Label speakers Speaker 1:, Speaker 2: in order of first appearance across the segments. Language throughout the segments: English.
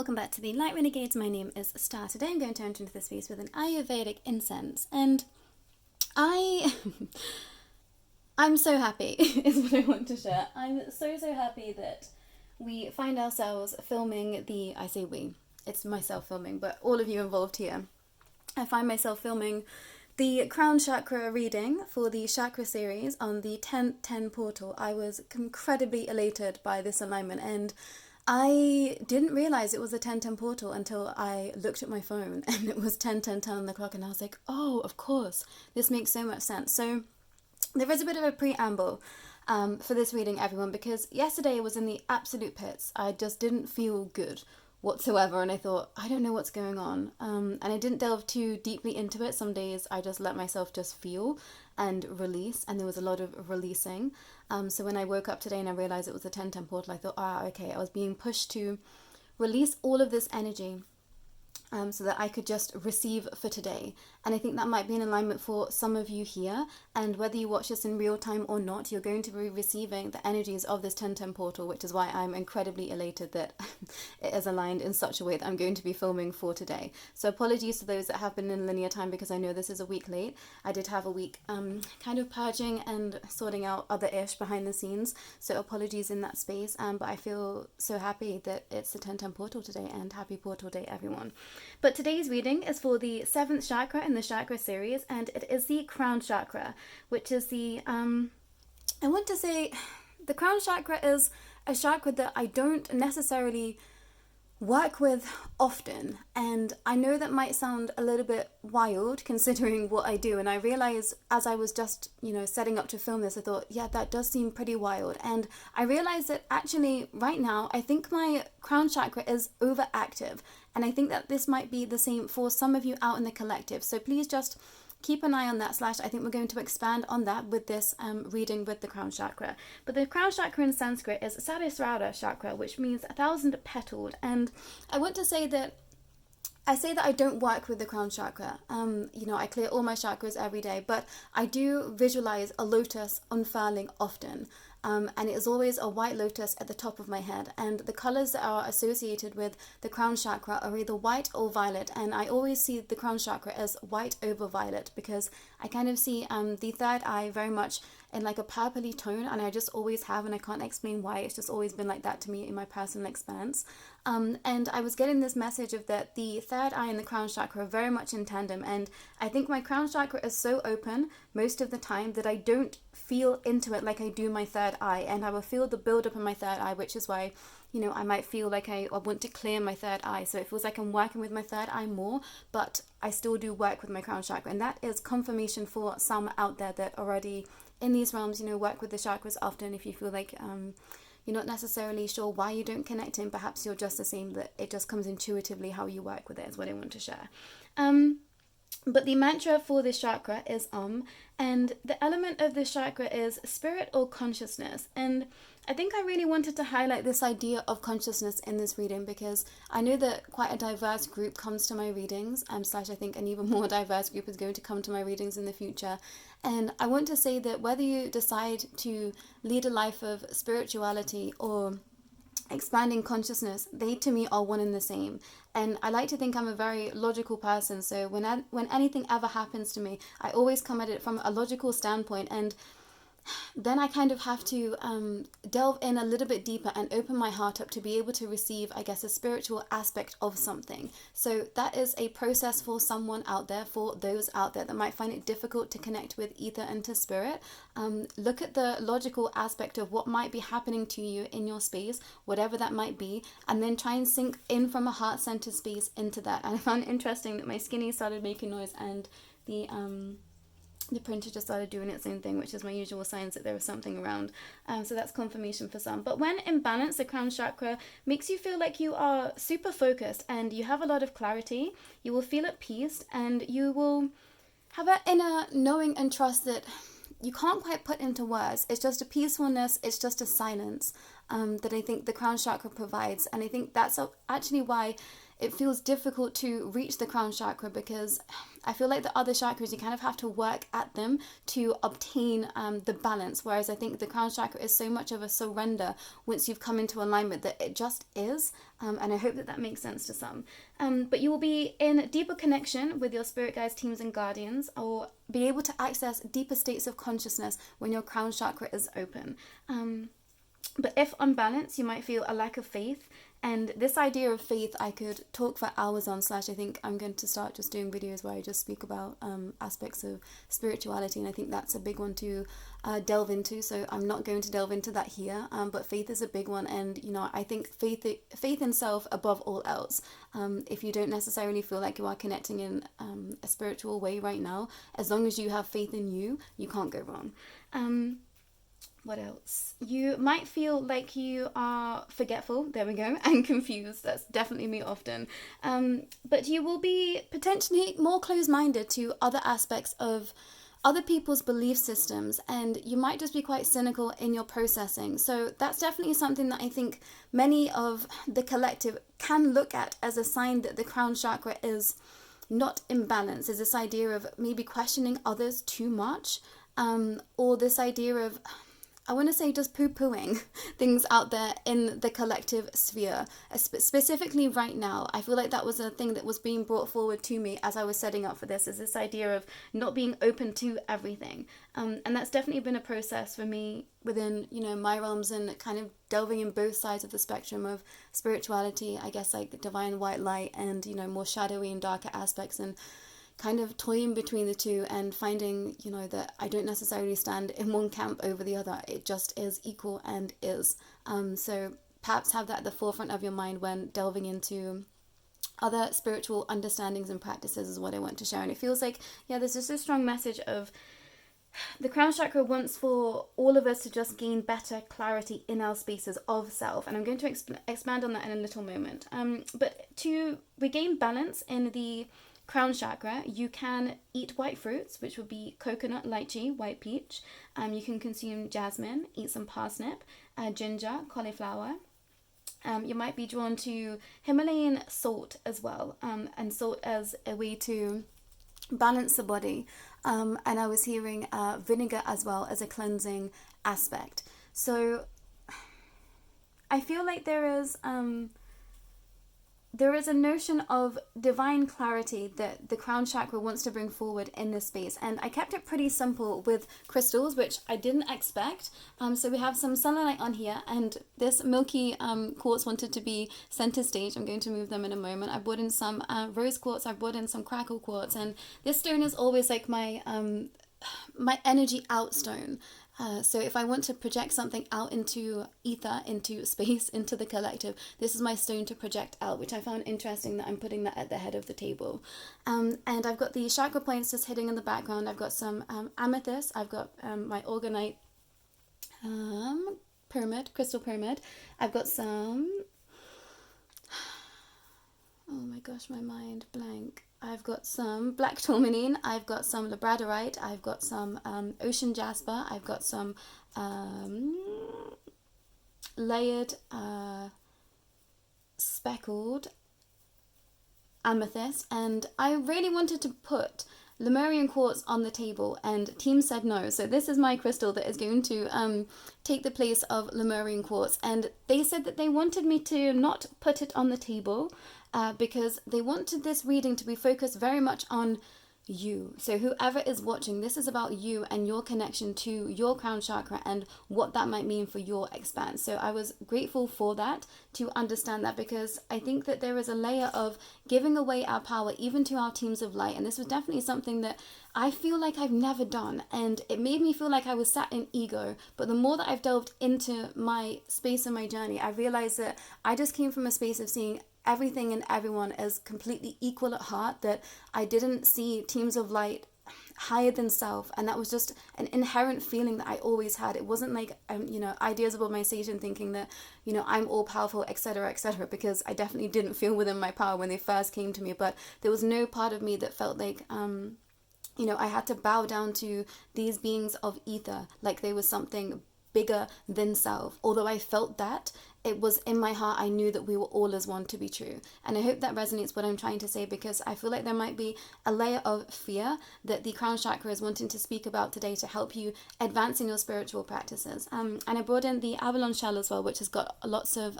Speaker 1: welcome back to the Light Renegades. My name is Starr. Today I'm going to enter into this space with an Ayurvedic incense, and I'm so happy is what I want to share. I'm so happy that we find ourselves filming I say we, it's myself filming, but all of you involved here. I find myself filming the Crown Chakra reading for the Chakra series on the 1010 portal. I was incredibly elated by this alignment, and I didn't realize it was a 1010 portal until I looked at my phone and it was 10:10 on the clock, and I was like, oh, of course, this makes so much sense. So there is a bit of a preamble for this reading, everyone, because yesterday I was in the absolute pits. I just didn't feel good whatsoever, and I thought, I don't know what's going on, and I didn't delve too deeply into it. Some days I just let myself just feel and release, and there was a lot of releasing. So when I woke up today and I realized it was a 1010 portal, I thought, okay, I was being pushed to release all of this energy so that I could just receive for today. And I think that might be in alignment for some of you here, and whether you watch this in real time or not, you're going to be receiving the energies of this 1010 portal, which is why I'm incredibly elated that it is aligned in such a way that I'm going to be filming for today. So apologies to those that have been in linear time, because I know this is a week late. I did have a week kind of purging and sorting out other ish behind the scenes, so apologies in that space, but I feel so happy that it's the 1010 portal today, and happy portal day, everyone. But today's reading is for the 7th chakra in the Chakra series, and it is the Crown Chakra, which is the, I want to say, the Crown Chakra is a chakra that I don't necessarily work with often, and I know that might sound a little bit wild considering what I do, and I realized as I was just, setting up to film this, I thought, yeah, that does seem pretty wild, and I realized that actually right now I think my Crown Chakra is overactive, and I think that this might be the same for some of you out in the collective, so please just keep an eye on that. I think we're going to expand on that with this reading with the Crown Chakra. But the Crown Chakra in Sanskrit is SAHASRARA chakra, which means 1,000 petalled. And I want to say that I don't work with the Crown Chakra. I clear all my chakras every day, but I do visualize a lotus unfurling often. And it is always a white lotus at the top of my head, and the colors that are associated with the Crown Chakra are either white or violet, and I always see the Crown Chakra as white over violet, because I kind of see the third eye very much in like a purpley tone, and I just always have, and I can't explain why. It's just always been like that to me in my personal experience. And I was getting this message of that the third eye and the Crown Chakra are very much in tandem, and I think my Crown Chakra is so open most of the time that I don't feel into it like I do my third eye, and I will feel the build up in my third eye, which is why I might feel like I want to clear my third eye, so it feels like I'm working with my third eye more, but I still do work with my Crown Chakra, and that is confirmation for some out there that already in these realms work with the chakras often. If you feel like you're not necessarily sure why you don't connect in, perhaps you're just the same, that it just comes intuitively how you work with it, is what I want to share. But the mantra for this chakra is and the element of this chakra is spirit or consciousness. And I think I really wanted to highlight this idea of consciousness in this reading, because I know that quite a diverse group comes to my readings, / I think an even more diverse group is going to come to my readings in the future. And I want to say that whether you decide to lead a life of spirituality or expanding consciousness, they to me are one and the same. And I like to think I'm a very logical person, so when anything ever happens to me, I always come at it from a logical standpoint, and then I kind of have to delve in a little bit deeper and open my heart up to be able to receive, I guess, a spiritual aspect of something. So that is a process for someone out there, for those out there that might find it difficult to connect with ether and to spirit. Look at the logical aspect of what might be happening to you in your space, whatever that might be, and then try and sink in from a heart-centered space into that. And I found it interesting that my skinny started making noise, and the printer just started doing its own thing, which is my usual signs that there was something around. So that's confirmation for some. But when in balance, the Crown Chakra makes you feel like you are super focused and you have a lot of clarity. You will feel at peace, and you will have an inner knowing and trust that you can't quite put into words. It's just a peacefulness, it's just a silence that I think the Crown Chakra provides. And I think that's actually why it feels difficult to reach the crown chakra, because I feel like the other chakras, you kind of have to work at them to obtain the balance, whereas I think the crown chakra is so much of a surrender once you've come into alignment that it just is. And I hope that that makes sense to some. But you will be in deeper connection with your spirit guides, teams, and guardians, or be able to access deeper states of consciousness when your crown chakra is open. But if unbalanced, you might feel a lack of faith. And this idea of faith, I could talk for hours on. I think I'm going to start just doing videos where I just speak about aspects of spirituality. And I think that's a big one to delve into. So I'm not going to delve into that here. But faith is a big one. And, you know, I think faith in self above all else. If you don't necessarily feel like you are connecting in a spiritual way right now, as long as you have faith in you, you can't go wrong. What else? You might feel like you are forgetful, there we go, and confused. That's definitely me often. But you will be potentially more closed-minded to other aspects of other people's belief systems, and you might just be quite cynical in your processing. So that's definitely something that I think many of the collective can look at as a sign that the crown chakra is not in balance, is this idea of maybe questioning others too much, or this idea of, I want to say, just poo-pooing things out there in the collective sphere. Specifically right now, I feel like that was a thing that was being brought forward to me as I was setting up for this, is this idea of not being open to everything. And that's definitely been a process for me within, you know, my realms, and kind of delving in both sides of the spectrum of spirituality, I guess, like the divine white light and, you know, more shadowy and darker aspects, and kind of toying between the two and finding, you know, that I don't necessarily stand in one camp over the other. It just is equal and is. So perhaps have that at the forefront of your mind when delving into other spiritual understandings and practices is what I want to share. And it feels like, yeah, there's just a strong message of the crown chakra wants for all of us to just gain better clarity in our spaces of self. And I'm going to expand on that in a little moment. But to regain balance in the crown chakra, you can eat white fruits, which would be coconut, lychee, white peach. You can consume jasmine, eat some parsnip, ginger, cauliflower. You might be drawn to Himalayan salt as well, and salt as a way to balance the body. And I was hearing vinegar as well as a cleansing aspect. So I feel like there is a notion of divine clarity that the crown chakra wants to bring forward in this space. And I kept it pretty simple with crystals, which I didn't expect. So we have some selenite on here, and this milky quartz wanted to be center stage. I'm going to move them in a moment. I brought in some rose quartz, I brought in some crackle quartz, and this stone is always like my energy out stone. So if I want to project something out into ether, into space, into the collective, this is my stone to project out, which I found interesting that I'm putting that at the head of the table. And I've got the chakra points just hidden in the background. I've got some amethyst. I've got my organite pyramid, crystal pyramid. I've got some, oh my gosh, my mind blank. I've got some black tourmaline, I've got some labradorite, I've got some ocean jasper, I've got some layered speckled amethyst, and I really wanted to put Lemurian quartz on the table, and team said no. So this is my crystal that is going to take the place of Lemurian quartz, and they said that they wanted me to not put it on the table because they wanted this reading to be focused very much on you. So whoever is watching, this is about you and your connection to your crown chakra and what that might mean for your expanse. So I was grateful for that, to understand that, because I think that there is a layer of giving away our power even to our teams of light, and this was definitely something that I feel like I've never done, and it made me feel like I was sat in ego. But the more that I've delved into my space and my journey, I realized that I just came from a space of seeing everything and everyone as completely equal at heart, that I didn't see teams of light higher than self, and that was just an inherent feeling that I always had. It wasn't like ideas above my station, thinking that I'm all powerful, etc., because I definitely didn't feel within my power when they first came to me. But there was no part of me that felt like I had to bow down to these beings of ether like they were something bigger than self, although I felt that it was in my heart, I knew that we were all as one to be true. And I hope that resonates what I'm trying to say, because I feel like there might be a layer of fear that the crown chakra is wanting to speak about today to help you advance in your spiritual practices. And I brought in the abalone shell as well, which has got lots of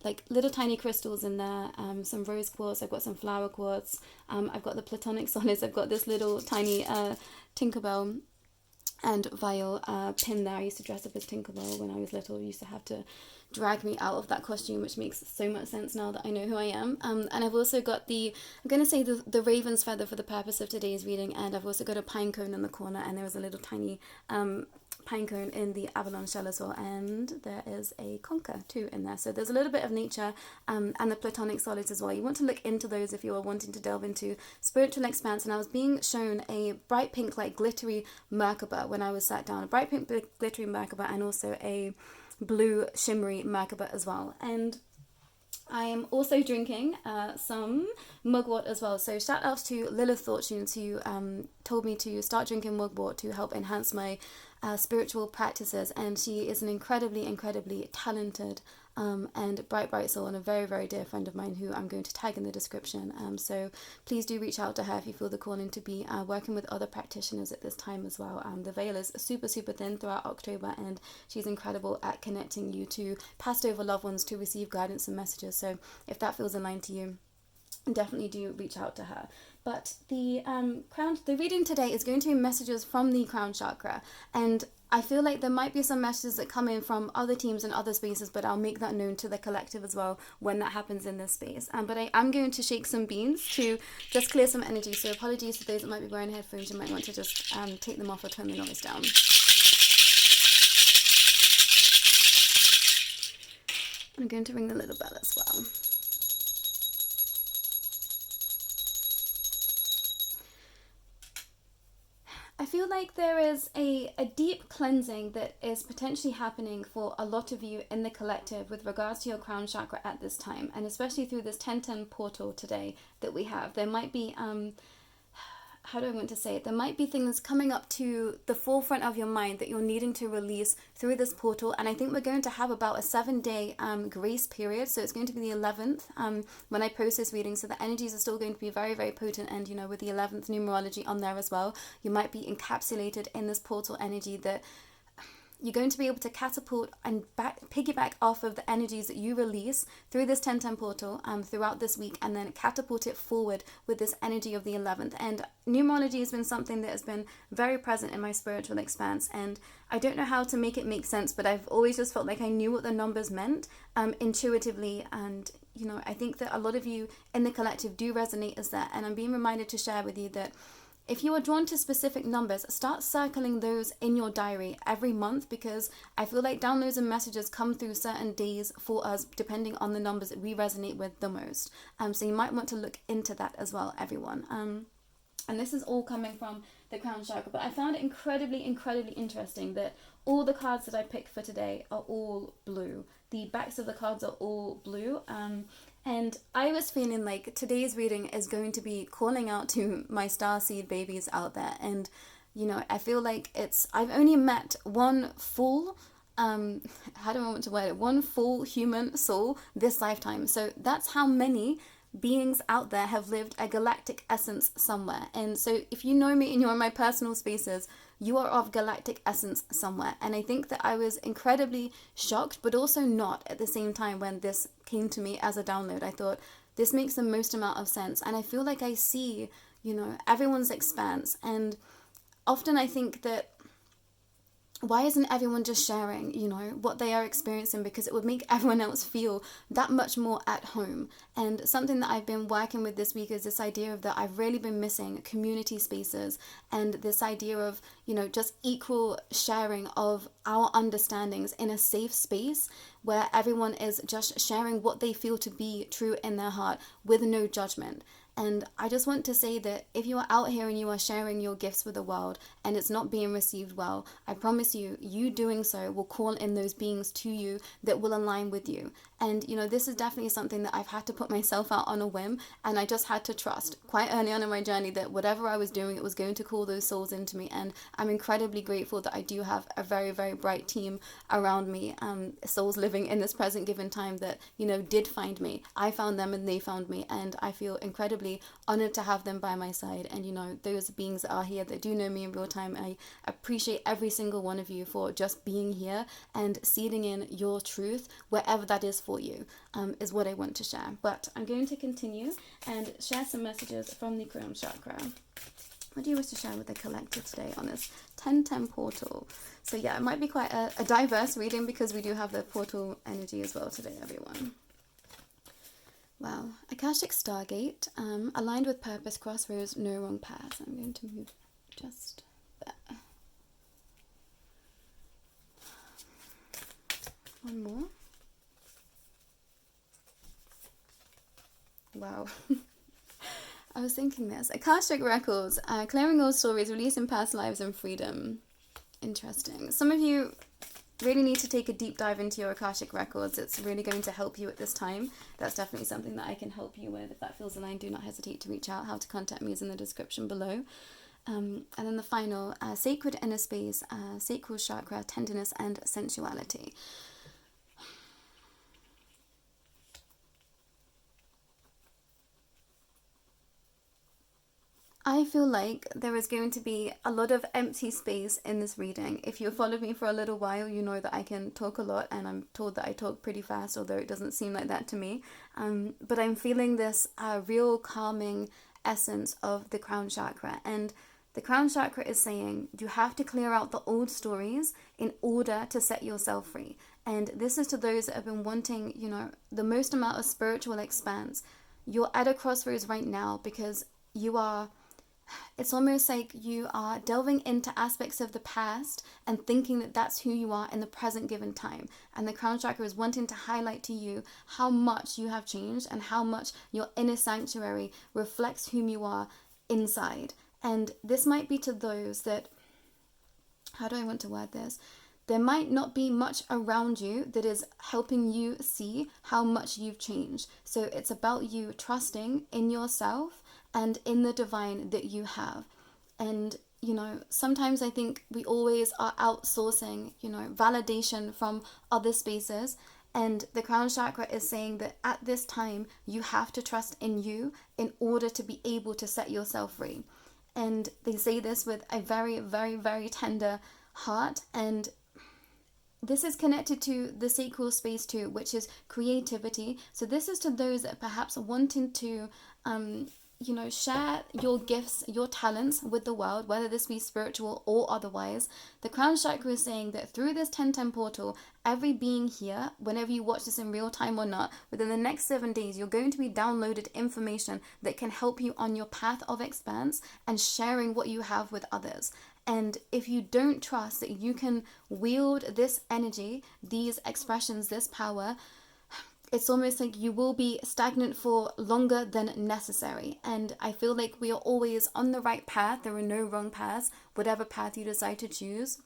Speaker 1: like little tiny crystals in there, some rose quartz, I've got some flower quartz, I've got the platonic solids, I've got this little tiny Tinkerbell and vial pin there. I used to dress up as Tinkerbell when I was little. I used to have to drag me out of that costume, which makes so much sense now that I know who I am. And I've also got I'm going to say the raven's feather for the purpose of today's reading, and I've also got a pine cone in the corner, and there was a little tiny pine cone in the abalone shell as well, and there is a conker too in there. So there's a little bit of nature and the platonic solids as well. You want to look into those if you are wanting to delve into spiritual expanse. And I was being shown a bright pink, like glittery Merkaba when I was sat down, a bright pink glittery Merkaba, and also a blue shimmery Merkaba as well. And I am also drinking some mugwort as well. So shout outs to Lilith Fortunes, who told me to start drinking mugwort to help enhance my spiritual practices. And she is an incredibly talented and bright soul, and a very dear friend of mine who I'm going to tag in the description. So please do reach out to her if you feel the calling to be working with other practitioners at this time as well. The veil is super thin throughout October, and she's incredible at connecting you to passed over loved ones to receive guidance and messages. So if that feels aligned to you, definitely do reach out to her. But the reading today is going to be messages from the crown chakra, and I feel like there might be some messages that come in from other teams and other spaces, but I'll make that known to the collective as well when that happens in this space. But I am going to shake some beans to just clear some energy, so apologies to those that might be wearing headphones. You might want to just take them off or turn the noise down. I'm going to ring the little bell as well. I feel like there is a deep cleansing that is potentially happening for a lot of you in the collective with regards to your crown chakra at this time, and especially through this 1010 portal today that we have. There might be how do I want to say it? There might be things coming up to the forefront of your mind that you're needing to release through this portal. And I think we're going to have about a 7-day grace period. So it's going to be the 11th when I post this reading. So the energies are still going to be very potent. And, you know, with the 11th numerology on there as well, you might be encapsulated in this portal energy that you're going to be able to catapult and piggyback off of the energies that you release through this 1010 portal throughout this week, and then catapult it forward with this energy of the 11th. And numerology has been something that has been very present in my spiritual expanse, and I don't know how to make it make sense, but I've always just felt like I knew what the numbers meant intuitively. And you know, I think that a lot of you in the collective do resonate as that, and I'm being reminded to share with you that if you are drawn to specific numbers, start circling those in your diary every month, because I feel like downloads and messages come through certain days for us depending on the numbers that we resonate with the most. So you might want to look into that as well, everyone. And this is all coming from the crown chakra, but I found it incredibly interesting that all the cards that I picked for today are all blue. The backs of the cards are all blue. And I was feeling like today's reading is going to be calling out to my starseed babies out there. And, you know, I feel like I've only met one full, how do I want to word it? One full human soul this lifetime. So that's how many beings out there have lived a galactic essence somewhere. And so if you know me and you're in my personal spaces, you are of galactic essence somewhere. And I think that I was incredibly shocked, but also not at the same time when this came to me as a download. I thought, this makes the most amount of sense. And I feel like I see, you know, everyone's expanse. And often I think that, why isn't everyone just sharing, you know, what they are experiencing? Because it would make everyone else feel that much more at home. And something that I've been working with this week is this idea of that I've really been missing community spaces, and this idea of, you know, just equal sharing of our understandings in a safe space where everyone is just sharing what they feel to be true in their heart with no judgment. And I just want to say that if you are out here and you are sharing your gifts with the world and it's not being received well, I promise you, you doing so will call in those beings to you that will align with you. And, you know, this is definitely something that I've had to put myself out on a whim, and I just had to trust quite early on in my journey that whatever I was doing, it was going to call those souls into me. And I'm incredibly grateful that I do have a very bright team around me, souls living living in this present given time that, you know, did find me. I found them and they found me, and I feel incredibly honored to have them by my side. And, you know, those beings that are here that do know me in real time, I appreciate every single one of you for just being here and seeding in your truth wherever that is for you, is what I want to share. But I'm going to continue and share some messages from the crown chakra. What do you wish to share with the collective today on this 1010 portal? So yeah, it might be quite a diverse reading because we do have the portal energy as well today, everyone. Wow. Akashic Stargate, aligned with purpose, crossroads, no wrong paths. I'm going to move just there. One more. Wow. I was thinking this. Akashic Records, clearing old stories, releasing past lives and freedom. Interesting. Some of you really need to take a deep dive into your Akashic Records. It's really going to help you at this time. That's definitely something that I can help you with. If that feels aligned, do not hesitate to reach out. How to contact me is in the description below. And then the final, sacred inner space, sacral chakra, tenderness and sensuality. I feel like there is going to be a lot of empty space in this reading. If you've followed me for a little while, you know that I can talk a lot, and I'm told that I talk pretty fast, although it doesn't seem like that to me. But I'm feeling this real calming essence of the crown chakra. And the crown chakra is saying you have to clear out the old stories in order to set yourself free. And this is to those that have been wanting, you know, the most amount of spiritual expanse. You're at a crossroads right now because you are... It's almost like you are delving into aspects of the past and thinking that that's who you are in the present given time. And the crown chakra is wanting to highlight to you how much you have changed and how much your inner sanctuary reflects whom you are inside. And this might be to those that, how do I want to word this? There might not be much around you that is helping you see how much you've changed. So it's about you trusting in yourself and in the divine that you have. And, you know, sometimes I think we always are outsourcing, you know, validation from other spaces. And the crown chakra is saying that at this time, you have to trust in you in order to be able to set yourself free. And they say this with a very, very, very tender heart. And this is connected to the sacral space too, which is creativity. So this is to those that perhaps wanting to, you know, share your gifts, your talents with the world, whether this be spiritual or otherwise. The crown chakra is saying that through this 1010 portal, every being here, whenever you watch this in real time or not, within the next 7 days, you're going to be downloaded information that can help you on your path of expanse and sharing what you have with others. And if you don't trust that you can wield this energy, these expressions, this power, it's almost like you will be stagnant for longer than necessary. And I feel like we are always on the right path. There are no wrong paths. Whatever path you decide to choose,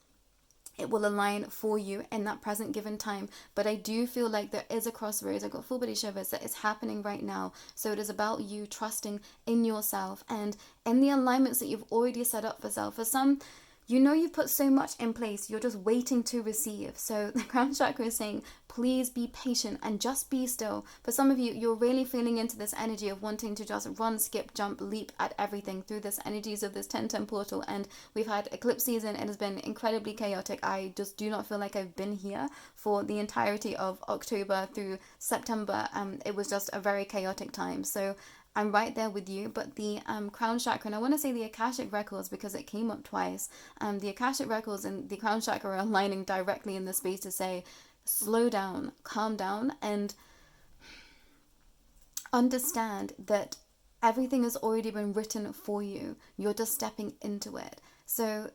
Speaker 1: it will align for you in that present given time. But I do feel like there is a crossroads. I've got full body shivers that is happening right now. So it is about you trusting in yourself and in the alignments that you've already set up for self. For some, you know, you've put so much in place, you're just waiting to receive. So the crown chakra is saying, please be patient and just be still. For some of you, you're really feeling into this energy of wanting to just run, skip, jump, leap at everything through this energies of this 1010 portal. And we've had eclipse season. It has been incredibly chaotic. I just do not feel like I've been here for the entirety of October through September. It was just a very chaotic time. So I'm right there with you. But the crown chakra, and I want to say the Akashic Records because it came up twice. The Akashic Records and the crown chakra are aligning directly in the space to say, slow down, calm down, and understand that everything has already been written for you. You're just stepping into it. So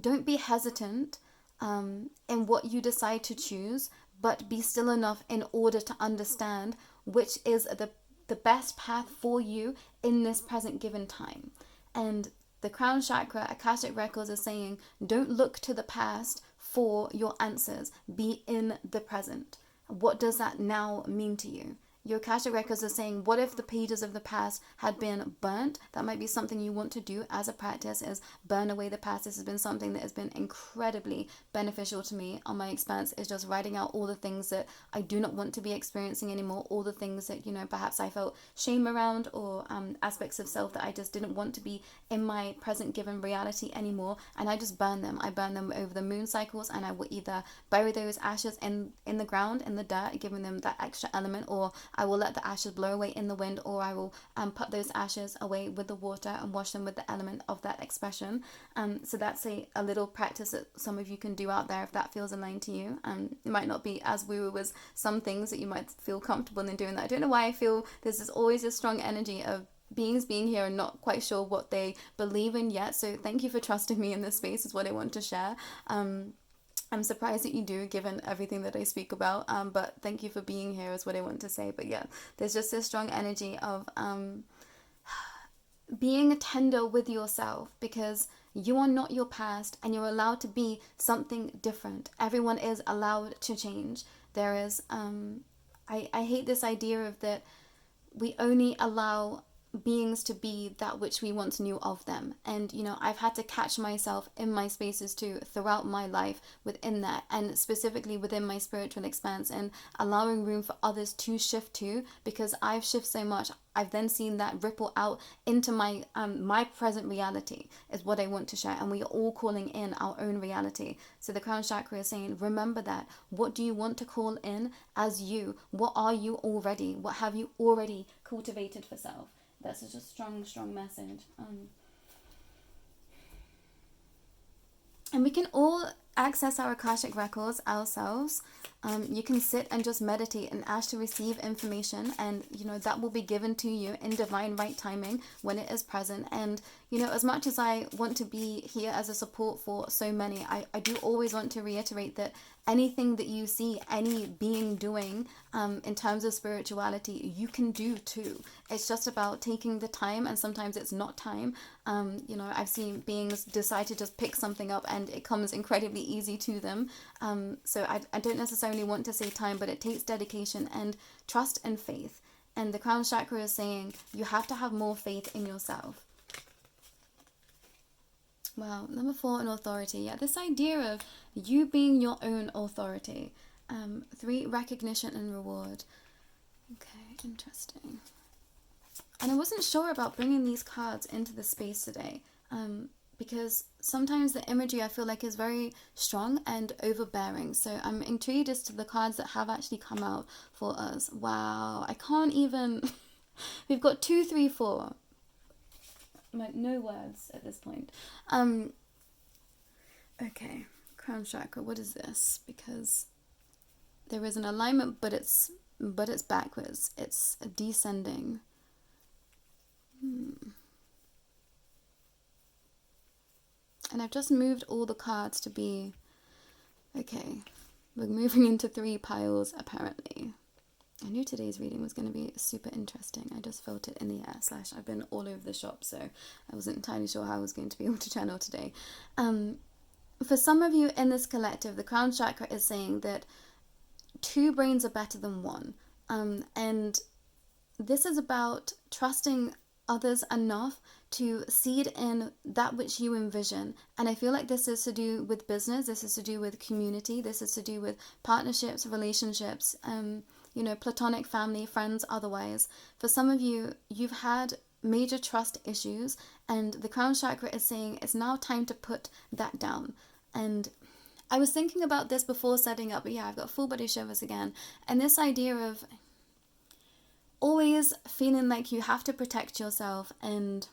Speaker 1: don't be hesitant in what you decide to choose, but be still enough in order to understand which is the best path for you in this present given time. And the crown chakra, Akashic Records, is saying, don't look to the past for your answers. Be in the present. What does that now mean to you? Your Akashic records are saying, what if the pages of the past had been burnt? That might be something you want to do as a practice, is burn away the past. This has been something that has been incredibly beneficial to me on my expanse, is just writing out all the things that I do not want to be experiencing anymore, all the things that, perhaps I felt shame around, or aspects of self that I just didn't want to be in my present given reality anymore, and I just burn them. I burn them over the moon cycles, and I will either bury those ashes in the ground, in the dirt, giving them that extra element, or I will let the ashes blow away in the wind, or I will put those ashes away with the water and wash them with the element of that expression. So that's a little practice that some of you can do out there if that feels aligned to you. It might not be as woo-woo as some things that you might feel comfortable in doing that. I don't know why I feel there's always a strong energy of beings being here and not quite sure what they believe in yet. So thank you for trusting me in this space, is what I want to share. I'm surprised that you do, given everything that I speak about, but thank you for being here, is what I want to say. But yeah, there's just this strong energy of being tender with yourself, because you are not your past, and you're allowed to be something different. Everyone is allowed to change. There is, I hate this idea of that we only allow beings to be that which we once knew of them. And I've had to catch myself in my spaces too throughout my life within that, and specifically within my spiritual expanse, and allowing room for others to shift too, because I've shifted so much. I've then seen that ripple out into my my present reality, is what I want to share. And we are all calling in our own reality. So the crown chakra is saying, remember that. What do you want to call in as you? What are you already? What have you already cultivated for self? That's such a strong, strong message. And we can all access our Akashic records ourselves. You can sit and just meditate and ask to receive information, and that will be given to you in divine right timing when it is present. And as much as I want to be here as a support for so many, I do always want to reiterate that anything that you see any being doing in terms of spirituality, you can do too. It's just about taking the time, and sometimes it's not time. I've seen beings decide to just pick something up and it comes incredibly easy to them. So I don't necessarily want to say time, but it takes dedication and trust and faith. And the crown chakra is saying you have to have more faith in yourself. Wow, number 4, an authority. Yeah, this idea of you being your own authority. 3, recognition and reward. Okay, interesting. And I wasn't sure about bringing these cards into the space today, because sometimes the imagery I feel like is very strong and overbearing. So I'm intrigued as to the cards that have actually come out for us. Wow, I can't even... We've got 2, 3, 4. No words at this point. Okay, crown chakra, what is this? Because there is an alignment, but it's backwards. It's descending. And I've just moved all the cards to be... Okay, we're moving into 3 piles apparently. I knew today's reading was going to be super interesting. I just felt it in the air. / I've been all over the shop, so I wasn't entirely sure how I was going to be able to channel today. For some of you in this collective, the crown chakra is saying that 2 brains are better than 1. And this is about trusting others enough to seed in that which you envision. And I feel like this is to do with business, this is to do with community, this is to do with partnerships, relationships, platonic family, friends, otherwise. For some of you, you've had major trust issues, and the crown chakra is saying it's now time to put that down. And I was thinking about this before setting up, but yeah, I've got full body shivers again. And this idea of always feeling like you have to protect yourself and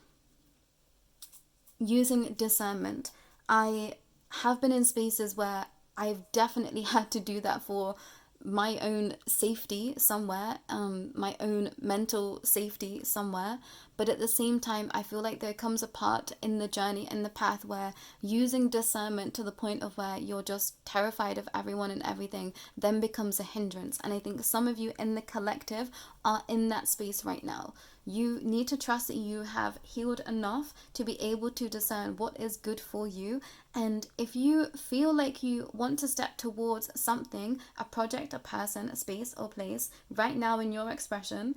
Speaker 1: using discernment. I have been in spaces where I've definitely had to do that for my own safety somewhere, my own mental safety somewhere. But at the same time, I feel like there comes a part in the journey, in the path, where using discernment to the point of where you're just terrified of everyone and everything then becomes a hindrance. And I think some of you in the collective are in that space right now. You need to trust that you have healed enough to be able to discern what is good for you. And if you feel like you want to step towards something, a project, a person, a space or place right now in your expression,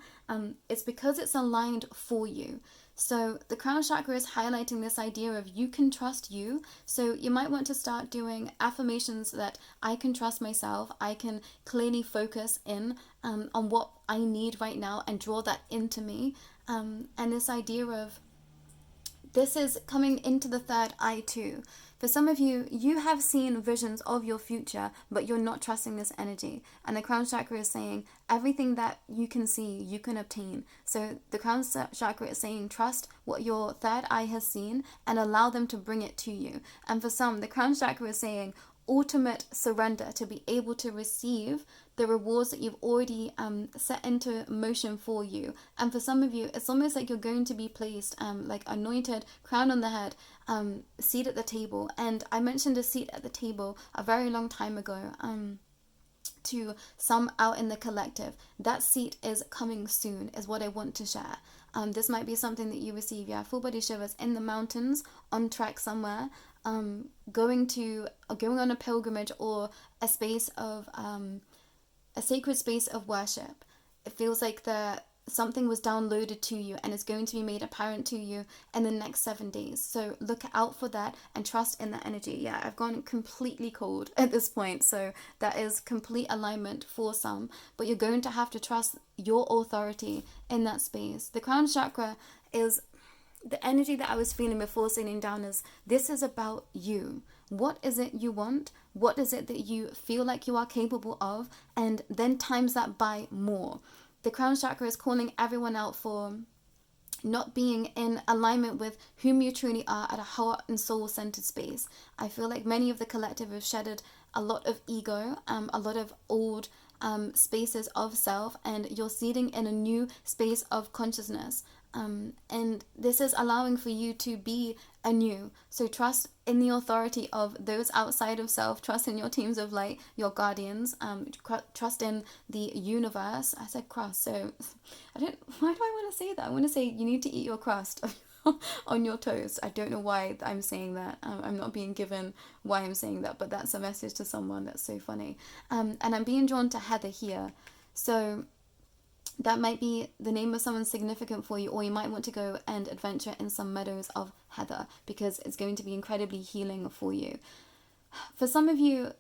Speaker 1: it's because it's aligned for you. So the crown chakra is highlighting this idea of you can trust you. So you might want to start doing affirmations that I can trust myself. I can clearly focus in on what I need right now and draw that into me. And this idea of this is coming into the third eye too. For some of you, you have seen visions of your future, but you're not trusting this energy. And the crown chakra is saying everything that you can see, you can obtain. So the crown chakra is saying trust what your third eye has seen and allow them to bring it to you. And for some, the crown chakra is saying ultimate surrender to be able to receive the rewards that you've already set into motion for you. And for some of you, it's almost like you're going to be placed like anointed, crown on the head, seat at the table. And I mentioned a seat at the table a very long time ago to some out in the collective. That seat is coming soon is what I want to share. This might be something that you receive, full body shivers in the mountains, on track somewhere, going on a pilgrimage or a space of a sacred space of worship. It feels like something was downloaded to you and it's going to be made apparent to you in the next 7 days. So look out for that and trust in that energy. I've gone completely cold at this point, so that is complete alignment for some, but you're going to have to trust your authority in that space. The crown chakra is the energy that I was feeling before sitting down is this is about you. What is it you want? What is it that you feel like you are capable of? And then times that by more. The crown chakra is calling everyone out for not being in alignment with whom you truly are at a heart and soul centered space. I feel like many of the collective have shedded a lot of ego, a lot of old spaces of self, and you're seating in a new space of consciousness. And this is allowing for you to be anew. So trust in the authority of those outside of self. Trust in your teams of light, your guardians. Trust in the universe. I said crust, so why do I want to say that? I want to say you need to eat your crust on your toast. I don't know why I'm saying that. I'm not being given why I'm saying that, but that's a message to someone. That's so funny. And I'm being drawn to Heather here. So that might be the name of someone significant for you, or you might want to go and adventure in some meadows of heather because it's going to be incredibly healing for you. For some of you,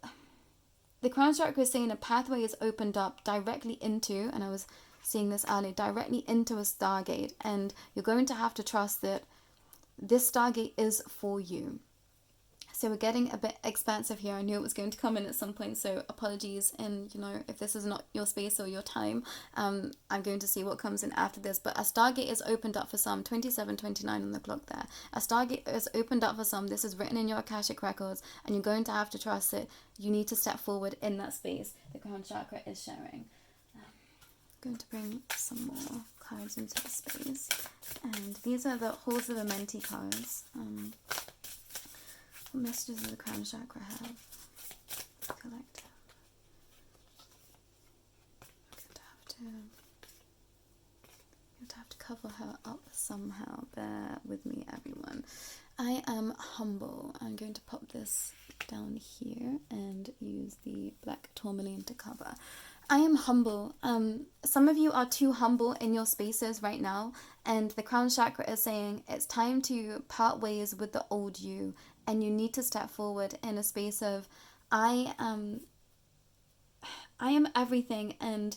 Speaker 1: the crown chakra is saying a pathway is opened up directly into, and I was seeing this earlier, directly into a stargate, and you're going to have to trust that this stargate is for you. So we're getting a bit expansive here. I knew it was going to come in at some point, so apologies. And if this is not your space or your time, I'm going to see what comes in after this. But a stargate is opened up for some, 27:29 on the clock there. A stargate is opened up for some. This is written in your Akashic records, and you're going to have to trust that you need to step forward in that space. The crown chakra is sharing. I'm going to bring some more cards into the space, and these are the Halls of Amenti cards. What messages does the crown chakra have? Collective. I'm going to have to cover her up somehow. Bear with me, everyone. I am humble. I'm going to pop this down here and use the black tourmaline to cover. I am humble. Some of you are too humble in your spaces right now, and the crown chakra is saying it's time to part ways with the old you, and you need to step forward in a space of I am everything, and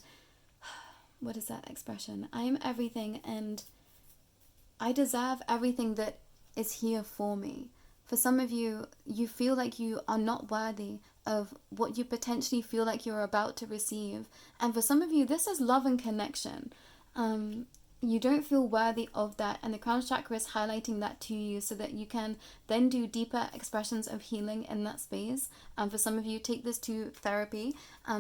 Speaker 1: what is that expression? I am everything, and I deserve everything that is here for me. For some of you, you feel like you are not worthy of what you potentially feel like you're about to receive. And for some of you, this is love and connection. You don't feel worthy of that. And the crown chakra is highlighting that to you so that you can then do deeper expressions of healing in that space. For some of you, take this to therapy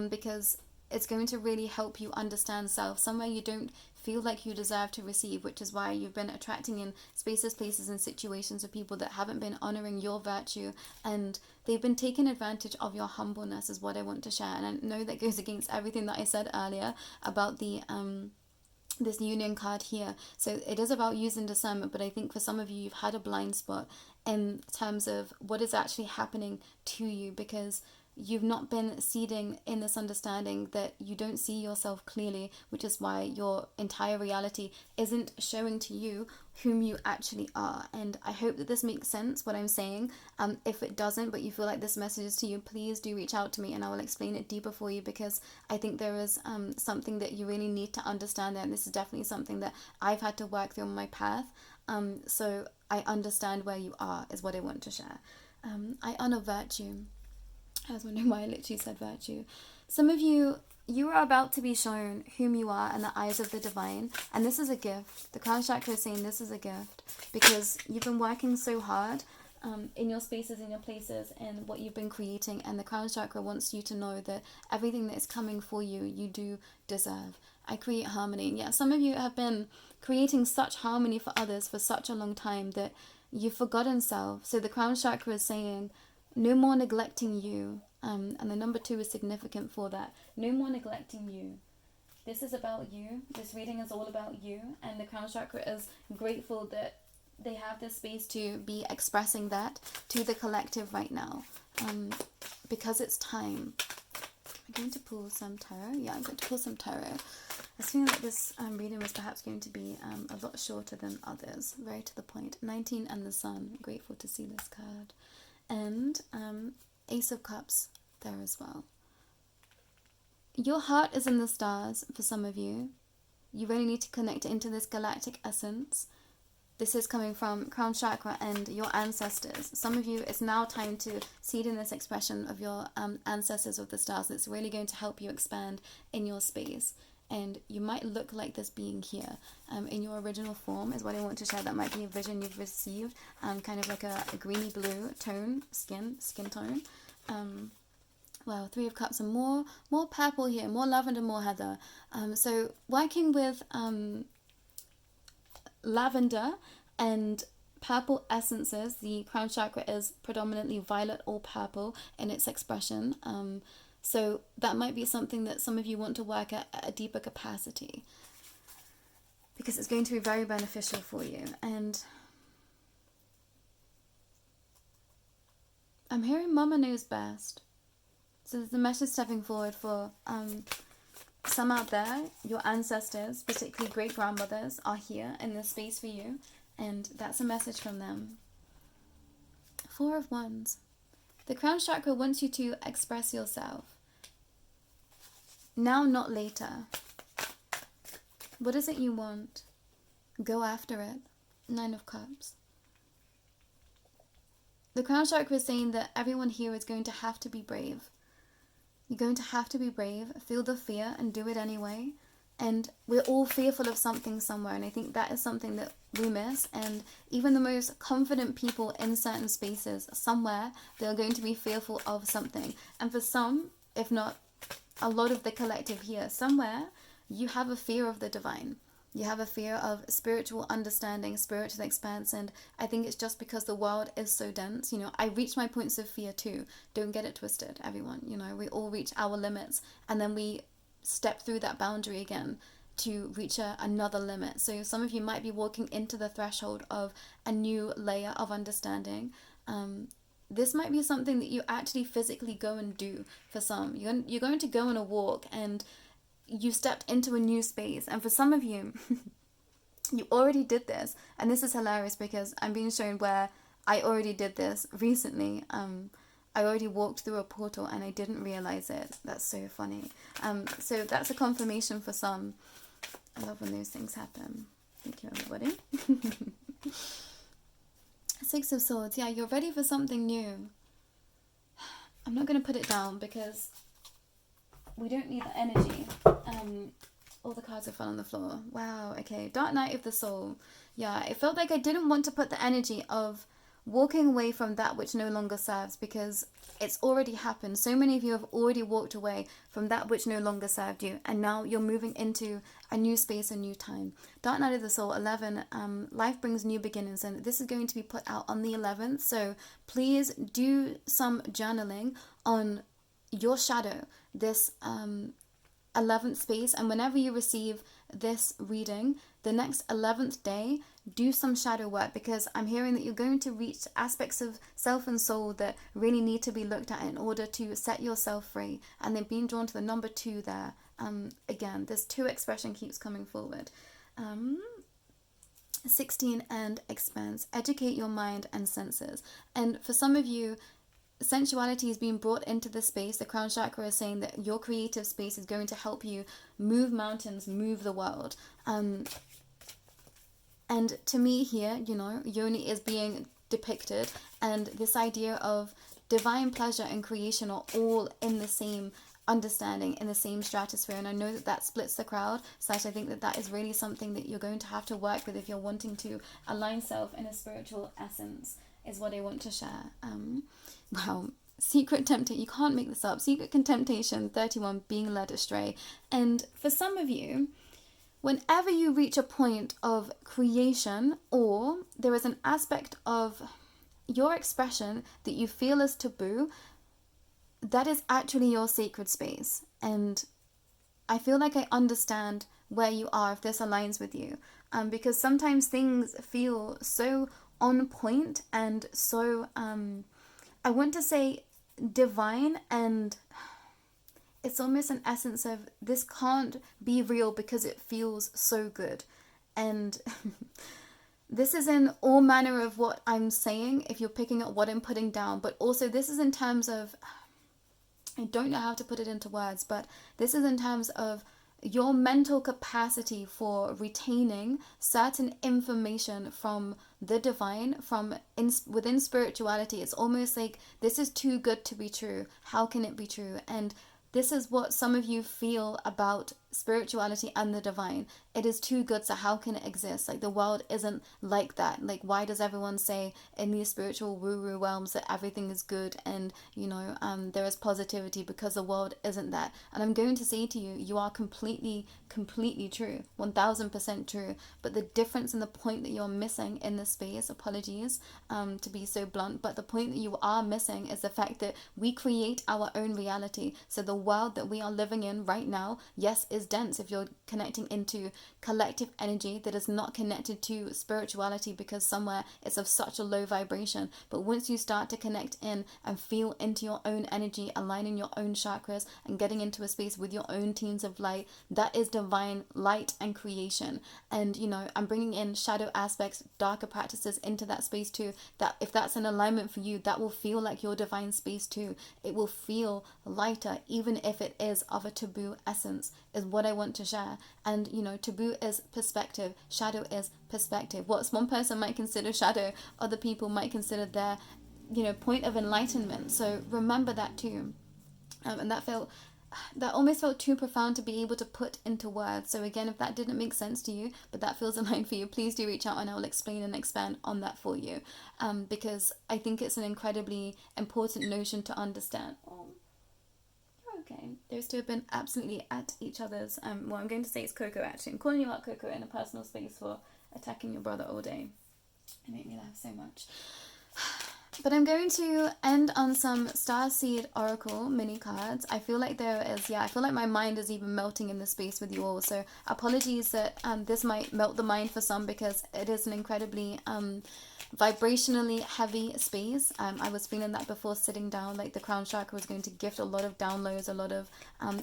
Speaker 1: because it's going to really help you understand self. Somewhere you don't feel like you deserve to receive, which is why you've been attracting in spaces, places, and situations of people that haven't been honoring your virtue, and they've been taking advantage of your humbleness is what I want to share. And I know that goes against everything that I said earlier about the this union card here. So it is about using discernment, but I think for some of you, you've had a blind spot in terms of what is actually happening to you, because you've not been seeding in this understanding that you don't see yourself clearly, which is why your entire reality isn't showing to you whom you actually are. And I hope that this makes sense, what I'm saying. If it doesn't, but you feel like this message is to you, please do reach out to me and I will explain it deeper for you, because I think there is something that you really need to understand there. And this is definitely something that I've had to work through on my path. So I understand where you are, is what I want to share. I honor virtue. I was wondering why I literally said virtue. Some of you, you are about to be shown whom you are in the eyes of the divine. And this is a gift. The crown chakra is saying this is a gift, because you've been working so hard in your spaces, in your places, and what you've been creating. And the crown chakra wants you to know that everything that is coming for you, you do deserve. I create harmony. And yeah, some of you have been creating such harmony for others for such a long time that you've forgotten self. So the crown chakra is saying, no more neglecting you. And the number 2 is significant for that. No more neglecting you. This is about you. This reading is all about you. And the crown chakra is grateful that they have this space to be expressing that to the collective right now. Because it's time. I'm going to pull some tarot. Yeah, I'm going to pull some tarot. I was feeling that this reading was perhaps going to be a lot shorter than others. Very to the point. 19 and the Sun. Grateful to see this card. And Ace of Cups there as well. Your heart is in the stars for some of you. You really need to connect into this galactic essence. This is coming from crown chakra and your ancestors. Some of you, it's now time to seed in this expression of your ancestors of the stars. It's really going to help you expand in your space. And you might look like this being here in your original form is what I want to share. That might be a vision you've received, kind of like a greeny blue tone, skin tone. Wow, 3 of Cups and more purple here, more lavender, more heather. So working with lavender and purple essences, the crown chakra is predominantly violet or purple in its expression. So that might be something that some of you want to work at a deeper capacity, because it's going to be very beneficial for you. And I'm hearing Mama knows best. So there's a message stepping forward for some out there. Your ancestors, particularly great-grandmothers, are here in this space for you. And that's a message from them. 4 of Wands. The crown chakra wants you to express yourself. Now, not later. What is it you want? Go after it. 9 of Cups. The crown chakra is saying that everyone here is going to have to be brave. You're going to have to be brave, feel the fear and do it anyway. And we're all fearful of something somewhere, and I think that is something that we miss. And even the most confident people in certain spaces, somewhere, they're going to be fearful of something. And for some, if not a lot of the collective here, somewhere, you have a fear of the divine. You have a fear of spiritual understanding, spiritual expanse, and I think it's just because the world is so dense. You know, I reach my points of fear too. Don't get it twisted, everyone. You know, we all reach our limits, and then we step through that boundary again to reach another limit. So some of you might be walking into the threshold of a new layer of understanding. This might be something that you actually physically go and do for some. You're going to go on a walk and you stepped into a new space. And for some of you, you already did this. And this is hilarious because I'm being shown where I already did this recently. I already walked through a portal and I didn't realize it. That's so funny. So that's a confirmation for some. I love when those things happen. Thank you, everybody. 6 of Swords. Yeah, you're ready for something new. I'm not going to put it down because we don't need the energy. All the cards have fallen on the floor. Wow, okay. Dark Night of the Soul. Yeah, it felt like I didn't want to put the energy of walking away from that which no longer serves, because it's already happened. So many of you have already walked away from that which no longer served you, and now you're moving into a new space, a new time. Dark Night of the Soul, 11, life brings new beginnings, and this is going to be put out on the 11th, so please do some journaling on your shadow, this 11th space, and whenever you receive this reading, the next 11th day, do some shadow work, because I'm hearing that you're going to reach aspects of self and soul that really need to be looked at in order to set yourself free. And then being drawn to the number 2 there. Again, this 2 expression keeps coming forward. 16 and expanse. Educate your mind and senses. And for some of you, sensuality is being brought into the space. The crown chakra is saying that your creative space is going to help you move mountains, move the world. And to me here, you know, yoni is being depicted, and this idea of divine pleasure and creation are all in the same understanding, in the same stratosphere. And I know that that splits the crowd, so I think that that is really something that you're going to have to work with if you're wanting to align self in a spiritual essence, is what I want to share. Wow. Secret temptation, you can't make this up. Secret temptation 31, being led astray. And for some of you, whenever you reach a point of creation, or there is an aspect of your expression that you feel is taboo, that is actually your sacred space. And I feel like I understand where you are if this aligns with you. Because sometimes things feel so on point and so, I want to say divine, and it's almost an essence of this can't be real because it feels so good. And this is in all manner of what I'm saying, if you're picking up what I'm putting down, but also this is in terms of, I don't know how to put it into words, but this is in terms of your mental capacity for retaining certain information from the divine, from within spirituality. It's almost like this is too good to be true. How can it be true? And this is what some of you feel about spirituality and the divine. It is too good, so how can it exist? Like, the world isn't like that. Like, why does everyone say in these spiritual woo-woo realms that everything is good and, you know, there is positivity, because the world isn't that? And I'm going to say to you, you are completely true, 1000% true. But the difference and the point that you're missing in this space, apologies to be so blunt, but the point that you are missing is the fact that we create our own reality. So the world that we are living in right now, yes, is dense if you're connecting into collective energy that is not connected to spirituality, because somewhere it's of such a low vibration. But once you start to connect in and feel into your own energy, aligning your own chakras and getting into a space with your own teams of light, that is divine light and creation. And, you know, I'm bringing in shadow aspects, darker practices into that space too, that if that's an alignment for you, that will feel like your divine space too. It will feel lighter, even if it is of a taboo essence, is what I want to share. And, you know, taboo is perspective, shadow is perspective. What one person might consider shadow, other people might consider their, you know, point of enlightenment. So remember that too. And that almost felt too profound to be able to put into words. So again, if that didn't make sense to you, but that feels aligned for you, please do reach out and I'll explain and expand on that for you. Because I think it's an incredibly important notion to understand. Okay, those two have been absolutely at each other's. Well, I'm going to say it's Coco actually. I'm calling you out, Coco, in a personal space for attacking your brother all day. It made me laugh so much. But I'm going to end on some Starseed Oracle mini cards. I feel like there is, I feel like my mind is even melting in the space with you all. So apologies that this might melt the mind for some, because it is an incredibly vibrationally heavy space. I was feeling that before sitting down, like the crown chakra was going to gift a lot of downloads, a lot of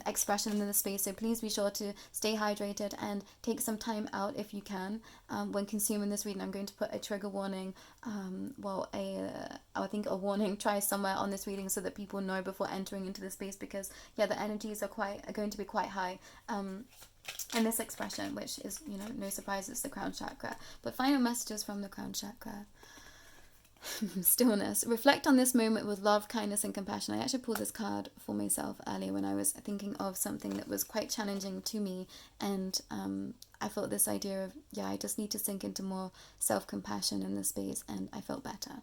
Speaker 1: expression in the space. So please be sure to stay hydrated and take some time out if you can when consuming this reading. I'm going to put a trigger warning, I think a warning try somewhere on this reading so that people know before entering into the space, because the energies are going to be quite high in this expression, which is, you know, no surprise, it's the crown chakra. But final messages from the crown chakra. Stillness. Reflect on this moment with love, kindness and compassion. I actually pulled this card for myself earlier when I was thinking of something that was quite challenging to me, and I felt this idea of I just need to sink into more self-compassion in this space, and I felt better.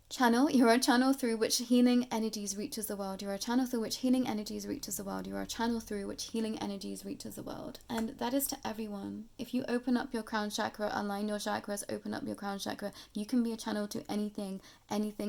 Speaker 1: Channel. You're a channel through which healing energies reaches the world. You're a channel through which healing energies reaches the world. You're a channel through which healing energies reaches the world. And that is to everyone. If you open up your crown chakra, align your chakras, open up your crown chakra, you can be a channel to anything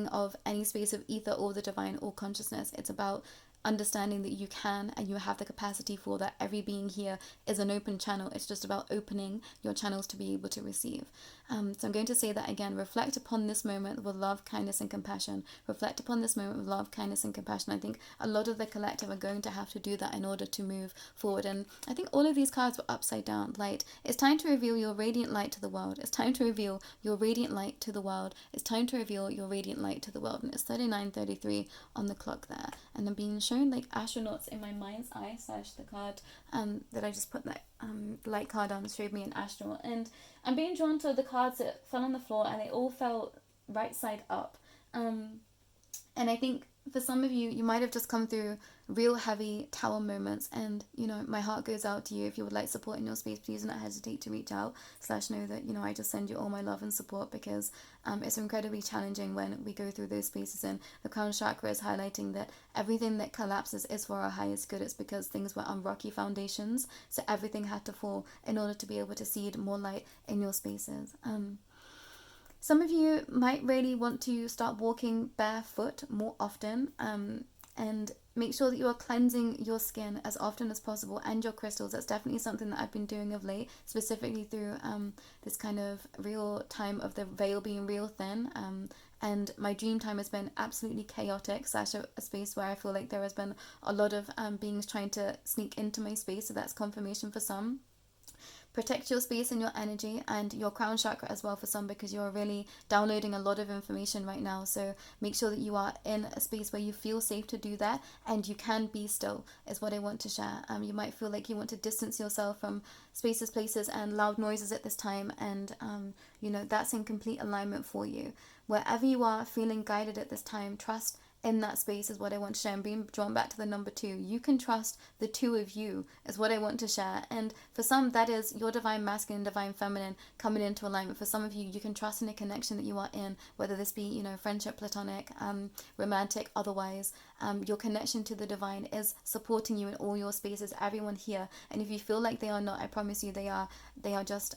Speaker 1: of any space of ether or the divine or consciousness. It's about understanding that you can and you have the capacity for that. Every being here is an open channel. It's just about opening your channels to be able to receive. So I'm going to say that again. Reflect upon this moment with love, kindness, and compassion. Reflect upon this moment with love, kindness, and compassion. I think a lot of the collective are going to have to do that in order to move forward. And I think all of these cards were upside down. Light. It's time to reveal your radiant light to the world. It's time to reveal your radiant light to the world. It's time to reveal your radiant light to the world. And it's 39:33 on the clock there. And I'm being shown like astronauts in my mind's eye / the card that I just put that light card on showed me an astronaut. And I'm being drawn to the cards that fell on the floor, and they all fell right side up. And I think for some of you, you might have just come through real heavy tower moments, and my heart goes out to you. If you would like support in your space, please do not hesitate to reach out / know that I just send you all my love and support, because it's incredibly challenging when we go through those spaces. And the crown chakra is highlighting that everything that collapses is for our highest good. It's because things were on rocky foundations, so everything had to fall in order to be able to seed more light in your spaces. Some of you might really want to start walking barefoot more often, and make sure that you are cleansing your skin as often as possible, and your crystals. That's definitely something that I've been doing of late, specifically through this kind of real time of the veil being real thin. And my dream time has been absolutely chaotic / a space where I feel like there has been a lot of beings trying to sneak into my space, so that's confirmation for some. Protect your space and your energy and your crown chakra as well for some, because you're really downloading a lot of information right now. So make sure that you are in a space where you feel safe to do that, and you can be still is what I want to share. You might feel like you want to distance yourself from spaces, places, and loud noises at this time, and that's in complete alignment for you. Wherever you are feeling guided at this time, trust in that space is what I want to share. I'm being drawn back to the number 2. You can trust the two of you is what I want to share. And for some, that is your divine masculine, divine feminine coming into alignment. For some of you, you can trust in a connection that you are in, whether this be, friendship, platonic, romantic, otherwise. Your connection to the divine is supporting you in all your spaces, everyone here. And if you feel like they are not, I promise you they are just,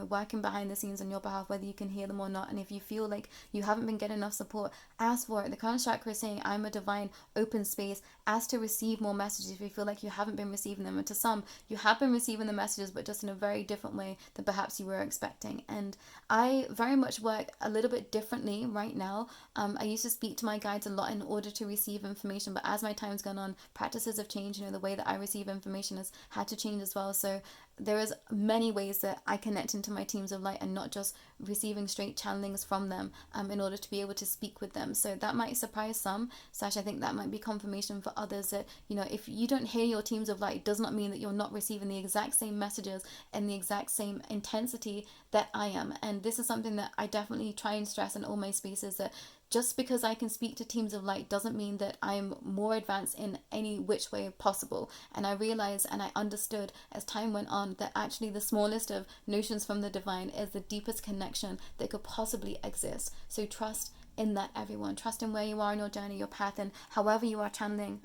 Speaker 1: working behind the scenes on your behalf, whether you can hear them or not. And if you feel like you haven't been getting enough support, ask for it. The crown chakra is saying, I'm a divine open space. Ask to receive more messages if you feel like you haven't been receiving them. And to some, you have been receiving the messages, but just in a very different way than perhaps you were expecting. And I very much work a little bit differently right now. I used to speak to my guides a lot in order to receive information, but as my time's gone on, practices have changed. The way that I receive information has had to change as well. So there is many ways that I connect into my teams of light, and not just receiving straight channelings from them in order to be able to speak with them. So that might surprise some, / I think that might be confirmation for others that, if you don't hear your teams of light, it does not mean that you're not receiving the exact same messages and the exact same intensity that I am. And this is something that I definitely try and stress in all my spaces, that just because I can speak to teams of light doesn't mean that I'm more advanced in any which way possible. And I realized and I understood as time went on that actually the smallest of notions from the divine is the deepest connection that could possibly exist. So trust in that, everyone. Trust in where you are in your journey, your path, and however you are channeling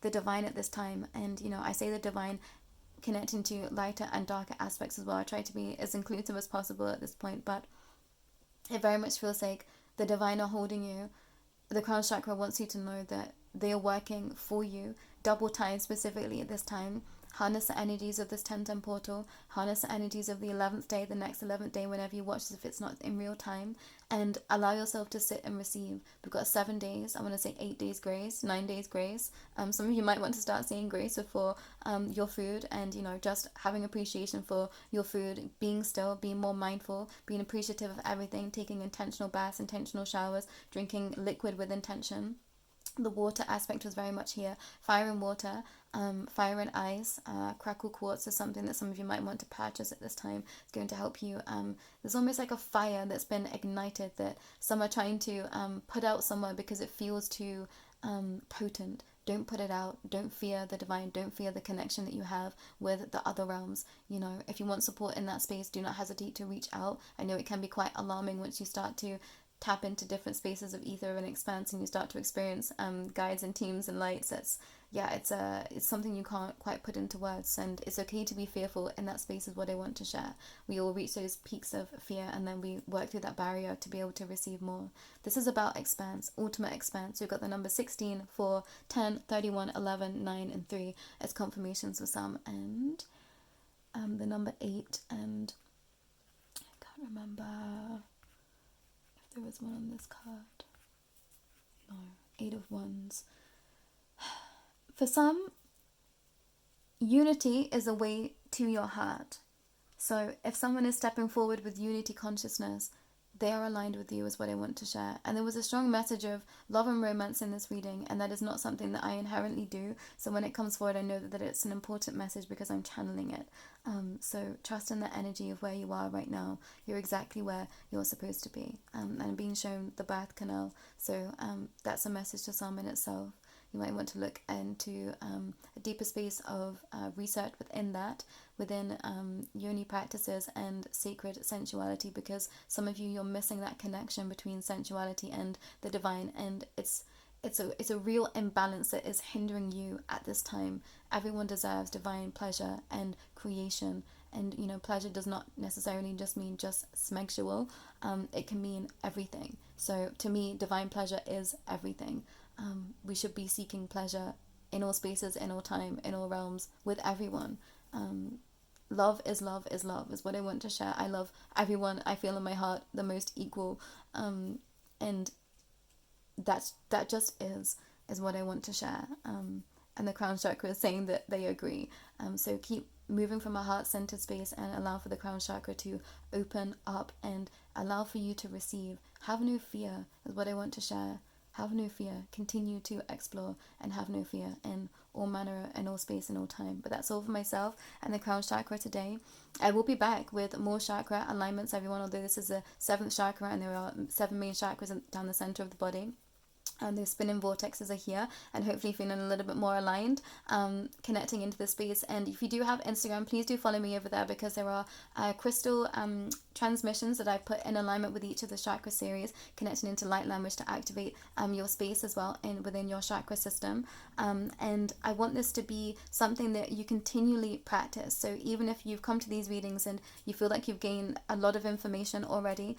Speaker 1: the divine at this time. And, I say the divine connecting to lighter and darker aspects as well. I try to be as inclusive as possible at this point, but it very much feels like the divine are holding you. The crown chakra wants you to know that they are working for you, double time specifically at this time. Harness the energies of this 10-10 portal. Harness the energies of the 11th day, the next 11th day, whenever you watch this, if it's not in real time. And allow yourself to sit and receive. We've got 7 days. I want to say 8 days grace, 9 days grace. Some of you might want to start saying grace before your food, and, just having appreciation for your food, being still, being more mindful, being appreciative of everything, taking intentional baths, intentional showers, drinking liquid with intention. The water aspect was very much here. Fire and water, fire and ice, crackle quartz is something that some of you might want to purchase at this time. It's going to help you. There's almost like a fire that's been ignited that some are trying to put out somewhere because it feels too potent. Don't put it out. Don't fear the divine. Don't fear the connection that you have with the other realms. If you want support in that space, do not hesitate to reach out. I know it can be quite alarming once you start to tap into different spaces of ether and expanse, and you start to experience guides and teams and lights. That's yeah, it's something you can't quite put into words, and it's okay to be fearful in that space is what I want to share. We all reach those peaks of fear, and then we work through that barrier to be able to receive more. This is about expanse, ultimate expanse. We've got the number 16, 4, 10, 31, 11, 9, and 3 as confirmations for some, and the number 8, and I can't remember if there was one on this card. No, 8 of Wands. For some, unity is a way to your heart. So if someone is stepping forward with unity consciousness, they are aligned with you is what I want to share. And there was a strong message of love and romance in this reading, and that is not something that I inherently do. So when it comes forward, I know that it's an important message because I'm channeling it. So trust in the energy of where you are right now. You're exactly where you're supposed to be. And being shown the birth canal. So that's a message to some in itself. You might want to look into a deeper space of research within yoni practices and sacred sensuality, because some of you, you're missing that connection between sensuality and the divine, and it's a real imbalance that is hindering you at this time. Everyone deserves divine pleasure and creation, and pleasure does not necessarily just mean just sexual. It can mean everything. So to me, divine pleasure is everything. We should be seeking pleasure in all spaces, in all time, in all realms, with everyone. Love is love is love is what I want to share. I love everyone. I feel in my heart the most equal, and that just is what I want to share. And the crown chakra is saying that they agree. So keep moving from a heart-centered space and allow for the crown chakra to open up and allow for you to receive. Have no fear is what I want to share. Have no fear. Continue to explore and have no fear in all manner, in all space, in all time. But that's all for myself and the crown chakra today. I will be back with more chakra alignments, everyone, although this is the 7th chakra and there are 7 main chakras down the center of the body. And those spinning vortexes are here, and hopefully feeling a little bit more aligned, connecting into the space. And if you do have Instagram, please do follow me over there, because there are crystal transmissions that I put in alignment with each of the chakra series, connecting into light language to activate your space as well within your chakra system. And I want this to be something that you continually practice. So even if you've come to these readings and you feel like you've gained a lot of information already,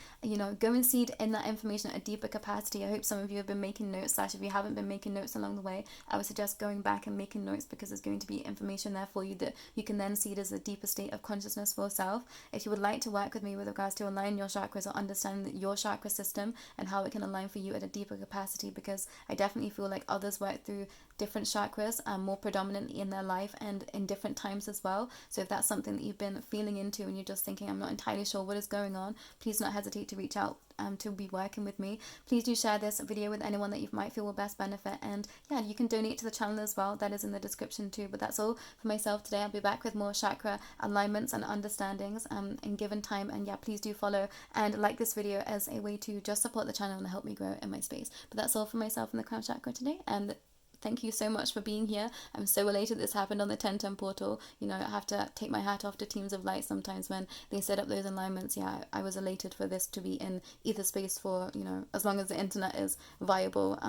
Speaker 1: go and seed in that information at a deeper capacity. I hope some of you have been making notes, / if you haven't been making notes along the way, I would suggest going back and making notes, because there's going to be information there for you that you can then see it as a deeper state of consciousness for self. If you would like to work with me with regards to align your chakras or understand your chakra system and how it can align for you at a deeper capacity, because I definitely feel like others work through different chakras more predominantly in their life and in different times as well. So if that's something that you've been feeling into and you're just thinking, I'm not entirely sure what is going on, please do not hesitate to reach out to be working with me. Please do share this video with anyone that you might feel will best benefit, and yeah, you can donate to the channel as well. That is in the description too. But that's all for myself today. I'll be back with more chakra alignments and understandings in given time, and yeah, please do follow and like this video as a way to just support the channel and help me grow in my space. But that's all for myself and the crown chakra today, and thank you so much for being here. I'm so elated this happened on the 1010 portal. I have to take my hat off to Teams of Light sometimes when they set up those alignments. Yeah, I was elated for this to be in either space for, as long as the internet is viable,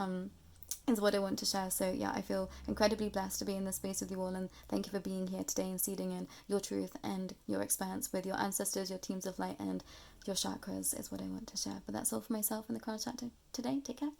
Speaker 1: is what I want to share. So yeah, I feel incredibly blessed to be in this space with you all, and thank you for being here today and seeding in your truth and your expanse with your ancestors, your Teams of Light, and your chakras is what I want to share. But that's all for myself and the crown chakra today. Take care.